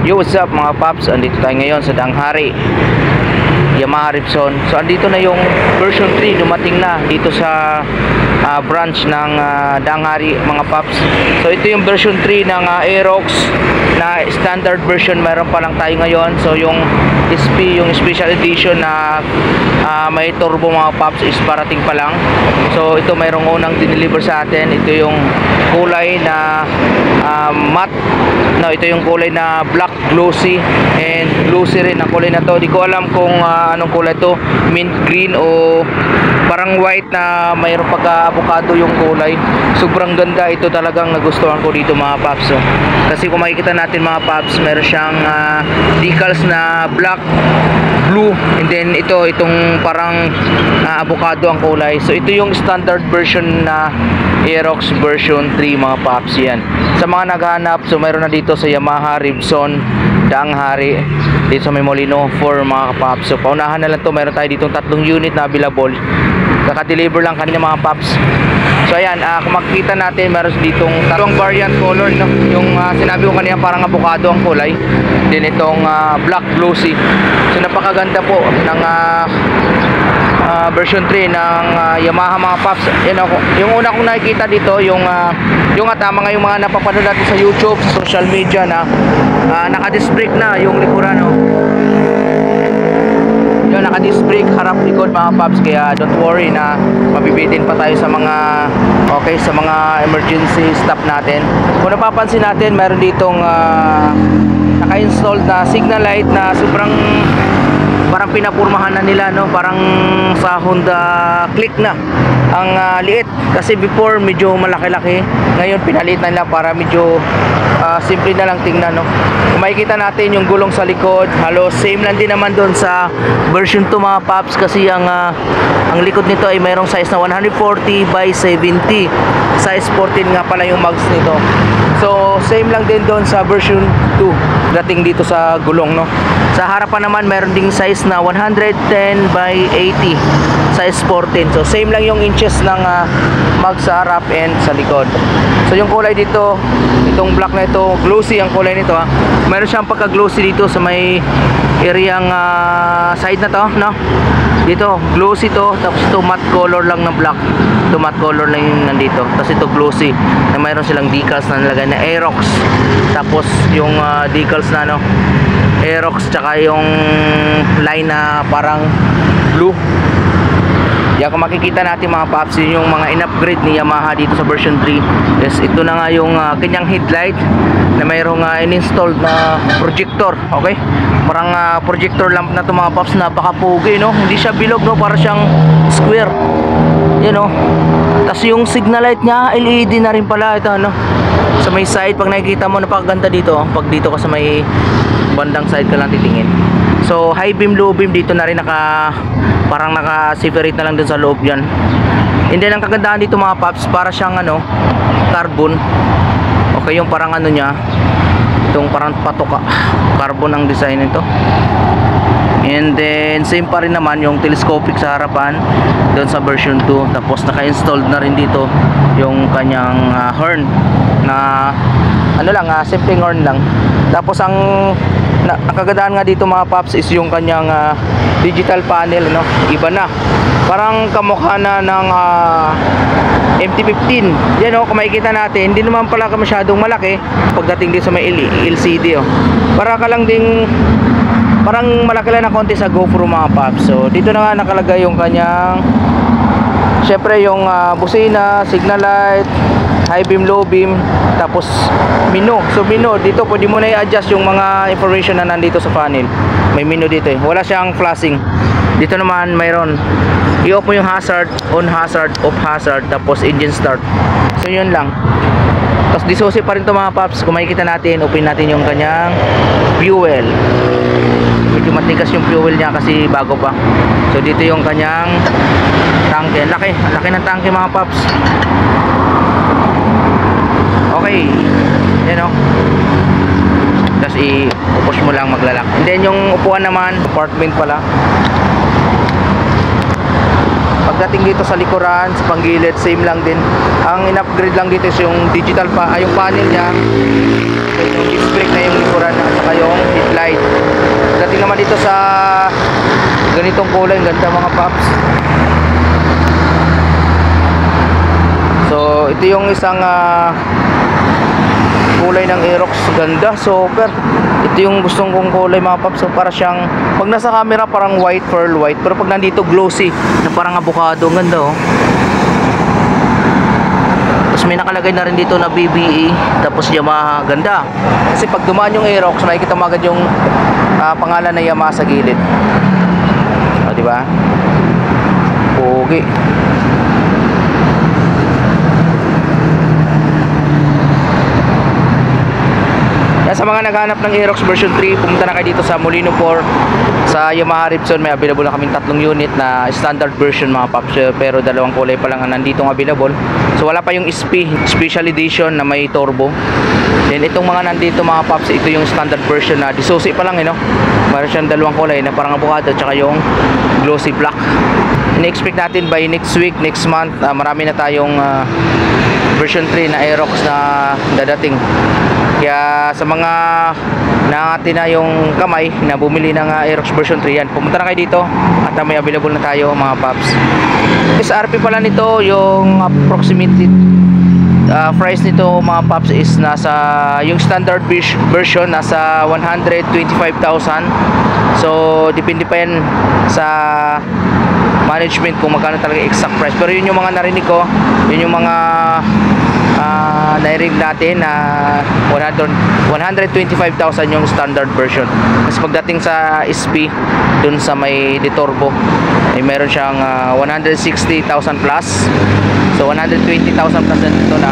Yo, what's up mga paps? Andito tayo ngayon sa Danghari Yamaha Ribson. So andito na yung version 3, dumating na dito sa branch ng Danghari mga paps. So ito yung version 3 ng Aerox na standard version, meron pa lang tayo ngayon. So yung SP, yung special edition na may turbo mga paps is parating pa lang. So ito mayroong unang dineliver sa atin. Ito yung kulay na matte. No, ito yung kulay na black glossy, and glossy rin ang kulay na to. Di ko alam kung anong kulay to, mint green o parang white na mayroong pagka-avocado yung kulay. Sobrang ganda ito, talagang nagustuhan ko dito mga paps. So, kasi kung makikita natin mga paps, meron siyang decals na black, blue, and then itong parang avocado ang kulay. So ito yung standard version na Aerox version 3 mga paps. Yan sa mga naghahanap. So mayroon na dito sa Yamaha Ribson Danghari dito sa may Molino 4 mga paps. So paunahan na lang to, meron tayo ditong 3 unit na available, kaka-deliver lang kanina mga paps. So ayan, kung makikita natin, meron ditong 3 variant color, no? Yung sinabi ko kanina parang avocado ang kulay, din itong black glossy. So napakaganda po ng version 3 ng Yamaha mga paps. Yan ako, yung una kong nakikita dito, yung tama nga yung mga napapanood natin sa YouTube, sa social media na naka-disc brake na yung likuran, no? Yung naka-disc brake harap likod mga paps, kaya don't worry na mabibitin pa tayo sa mga sa mga emergency stop natin. Kung napapansin natin, meron ditong naka-install na signal light na sobrang parang pinapurmahan na nila, no? Parang sa Honda Click na ang liit, kasi before medyo malaki-laki, ngayon pinalit na nila para medyo simple na lang tingnan, no? Kung makikita natin yung gulong sa likod, halos same lang din naman doon sa version 2 mga paps, kasi ang likod nito ay mayroong size na 140 by 70, size 14 nga pala yung mags nito. So same lang din doon sa version 2 dating dito sa gulong, no? Sa harapan naman meron ding size na 110 by 80, size 14. So same lang yung inches ng mag sa harap and sa likod. So yung kulay dito, itong black na ito, glossy ang kulay nito, ha. Meron siyang pagka-glossy dito sa may areang side na to, no? Dito glossy to, tapos ito matte color lang na black. Ito matte color lang yung nandito, tapos ito glossy na mayroon silang decals na nilagay na Aerox. Tapos yung decals na Aerox, tsaka yung line na parang blue. Yan, kung makikita natin mga paps, yung mga in-upgrade ni Yamaha dito sa version 3. Yes, ito na nga yung kanyang headlight na mayroong in-installed na projector. Okay, parang projector lamp na ito mga paps, napaka-pogi, no? Hindi siya bilog, no? Para siyang square, you know. Tapos yung signal light niya LED na rin pala ito, no? Sa may side, pag nakikita mo, napakaganda dito. Pag dito ka sa may bandang side ka lang titingin. So high beam, low beam dito na rin parang naka-separate na lang din sa loob yan. Hindi lang kagandahan dito mga paps, para siyang carbon. Okay, yung parang niya, itong parang patoka, carbon ang design nito. And then same pa rin naman yung telescopic sa harapan doon sa version 2. Tapos naka-installed na rin dito yung kanyang horn na simple horn lang. Tapos ang kagandahan nga dito mga paps is yung kanyang digital panel, no? Iba na, parang kamukha na ng MT-15. Yan, kung makikita natin, hindi naman pala masyadong malaki pagdating din sa may LCD, para ka lang ding parang malaki lang na konti sa GoPro mga paps. So dito na nga nakalagay yung kanyang, syempre yung busina, signal light, high beam, low beam, tapos menu. So menu dito, pwede mo na i-adjust yung mga information na nandito sa panel. May menu dito, wala siyang flashing. Dito naman mayroon, i-off mo yung hazard, on hazard, off hazard, tapos engine start. So yun lang. Tapos disusi pa rin to mga paps. Kung makikita natin, open natin yung kanyang fuel. Medyo matigas yung fuel niya kasi bago pa. So dito yung kanyang tangke. Laki ng tangke mga paps. Okay, yan, tapos i-push mo lang, maglalak. And then yung upuan naman, compartment pala. Pagdating dito sa likuran, sa panggilid, same lang din. Ang in-upgrade lang dito is yung digital yung panel niya, yung disc brake na yung likuran, at saka yung naman dito sa ganitong kulay. Ang ganda mga paps. So ito yung isang kulay ng Aerox. Ganda, super. Ito yung gustong kong kulay mga paps. So para siyang, pag nasa camera parang white, pearl white, pero pag nandito glossy na parang avocado. Ang ganda oh. Tapos may nakalagay na rin dito na BBE, tapos Yamaha. Ganda kasi pag dumaan yung Aerox makikita mo agad yung pangalan na Yamaha sa gilid. O, diba? Pogi. Sa mga naghanap ng Aerox version 3, pumunta na kayo dito sa Molino 4 sa Yamaha Ripson. May available na kaming 3 unit na standard version mga paps, pero 2 kulay pa lang ang nandito available. So wala pa yung SP special edition na may turbo. Then itong mga nandito mga paps, ito yung standard version na disusi pa lang no. Meron siyang 2 kulay na parang avocado at saka yung glossy black. Ini-expect natin by next week, next month, marami na tayong version 3 na Aerox na dadating. Kaya sa mga nangati na yung kamay na bumili ng Aerox version 3 yan, pumunta na kayo dito at may available na tayo mga paps. SRP pala nito, yung approximately price nito mga paps is nasa, yung standard version nasa 125,000. So depende pa yan sa management kung magkano talaga exact price, pero yun yung mga narinig ko, yun yung mga narinig natin na 125,000 yung standard version. Kasi pagdating sa SP dun sa may Deturbo ay meron siyang 160,000 plus. So 120,000 plus dito na.